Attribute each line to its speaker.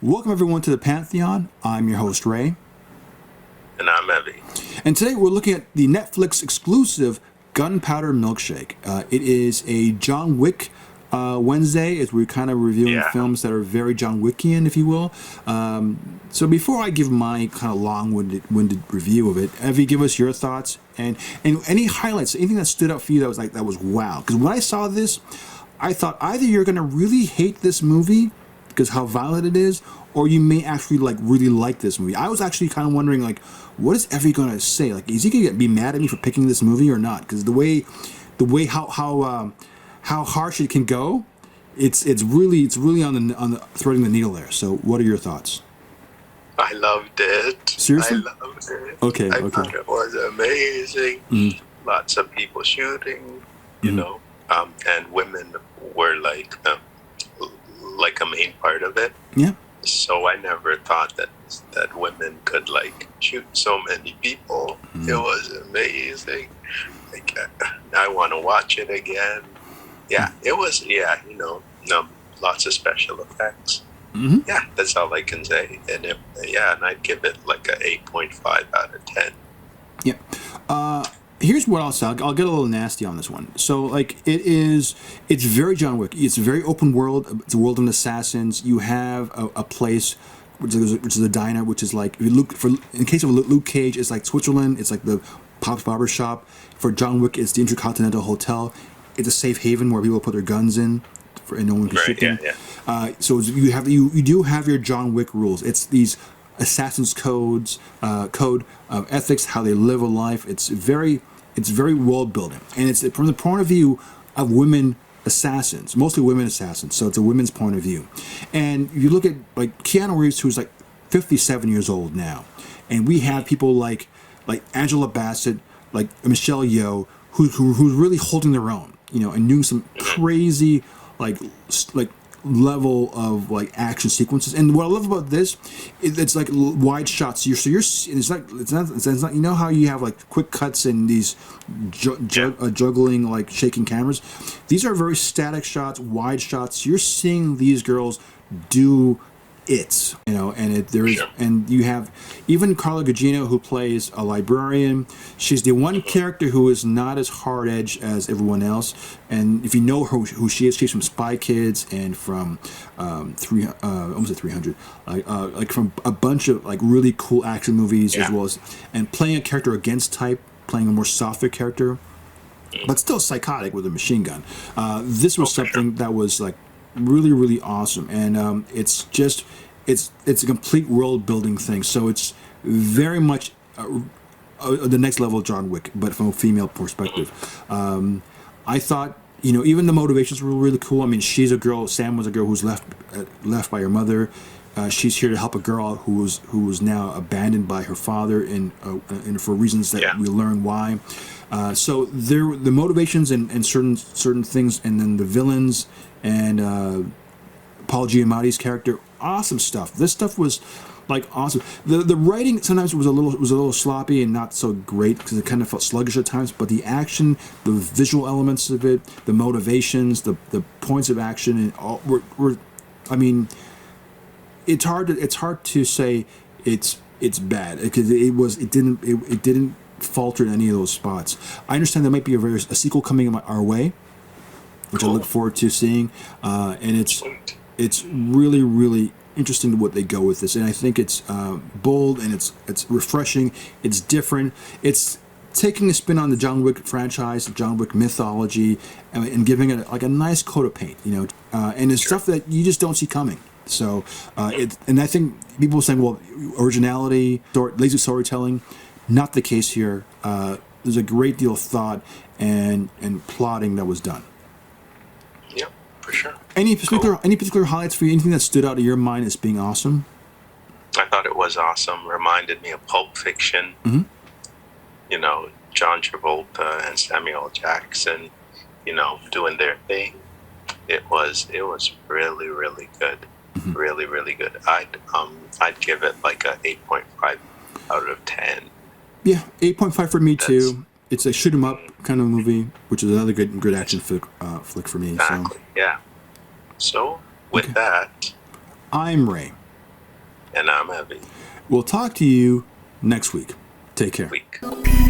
Speaker 1: Welcome everyone to the Pantheon. I'm your host Ray.
Speaker 2: And I'm Evy.
Speaker 1: And today we're looking at the Netflix exclusive Gunpowder Milkshake. It is a John Wick Wednesday, as we're kind of reviewing films that are very John Wickian, if you will. So before I give my kind of long-winded review of it, Evy, give us your thoughts and any highlights, anything that stood out for you that was wow. Because when I saw this, I thought either you're going to really hate this movie because how violent it is, or you may actually really like this movie. I was actually kind of wondering what is Evy going to say? Is he going to be mad at me for picking this movie or not? Because the way how harsh it can go, it's really on the threading the needle there. So what are your thoughts?
Speaker 2: I loved it.
Speaker 1: Seriously?
Speaker 2: I loved it.
Speaker 1: Okay.
Speaker 2: I thought it was amazing. Lots of people shooting, you know, and women were like a main part of it.
Speaker 1: Yeah.
Speaker 2: So I never thought that women could shoot so many people. It was amazing. I want to watch it again. Yeah, it was. Yeah, lots of special effects. Yeah, that's all I can say. And and I'd give it a 8.5 out of 10.
Speaker 1: Yeah. Here's what I'll say. I'll get a little nasty on this one. So, it's very John Wick. It's a very open world. It's a world of assassins. You have a place, which is a diner, which is if you look in case of Luke Cage, it's like Switzerland. It's like the Pop's Barber Shop. For John Wick, it's the Intercontinental Hotel. It's a safe haven where people put their guns in, and no one can shoot them. So you do have your John Wick rules. It's these assassins code of ethics, how they live a life. It's very world building, and it's from the point of view of women assassins, mostly women assassins. So it's a women's point of view. And you look at Keanu Reeves, who's 57 years old now, and we have people like Angela Bassett, like Michelle Yeoh, who's really holding their own, and doing some crazy level of action sequences. And what I love about this, it's wide shots. It's not you know how you have quick cuts and these juggling shaking cameras. These are very static shots, wide shots. You're seeing these girls do it, and you have even Carla Gugino, who plays a librarian. She's the one character who is not as hard edged as everyone else. And if you know who she is, she's from Spy Kids and from almost at 300, from a bunch of really cool action movies, as well as playing a character against type, playing a more softer character, but still psychotic with a machine gun. This was something that was really, really awesome, and it's a complete world building thing. So it's very much the next level of John Wick, but from a female perspective. I thought even the motivations were really cool. I mean, she's a girl. Sam was a girl who's left by her mother. She's here to help a girl who was now abandoned by her father, and for reasons that we learn why. So the motivations and certain things, and then the villains and Paul Giamatti's character, awesome stuff. This stuff was awesome. The writing sometimes was a little sloppy and not so great because it kind of felt sluggish at times. But the action, the visual elements of it, the motivations, the points of action, and all were I mean, it's hard to say it's bad because it didn't falter in any of those spots. I understand there might be a sequel coming our way, which I look forward to seeing, and it's really, really interesting what they go with this, and I think it's bold and it's refreshing. It's different. It's taking a spin on the John Wick franchise, the John Wick mythology, and giving it a nice coat of paint, and it's stuff that you just don't see coming. So, and I think people are saying, well, originality, lazy storytelling. Not the case here. There's a great deal of thought and plotting that was done.
Speaker 2: Yep, for sure.
Speaker 1: Any particular highlights for you? Anything that stood out in your mind as being awesome?
Speaker 2: I thought it was awesome. Reminded me of Pulp Fiction. John Travolta and Samuel Jackson, doing their thing. It was really, really good. Really, really good. I'd give it a 8.5 out of 10.
Speaker 1: Yeah, 8.5 for me too. It's a shoot 'em up kind of movie, which is another good action flick for me.
Speaker 2: Exactly. So. Yeah. So with that,
Speaker 1: I'm Ray.
Speaker 2: And I'm Evy.
Speaker 1: We'll talk to you next week. Take care.
Speaker 2: Week.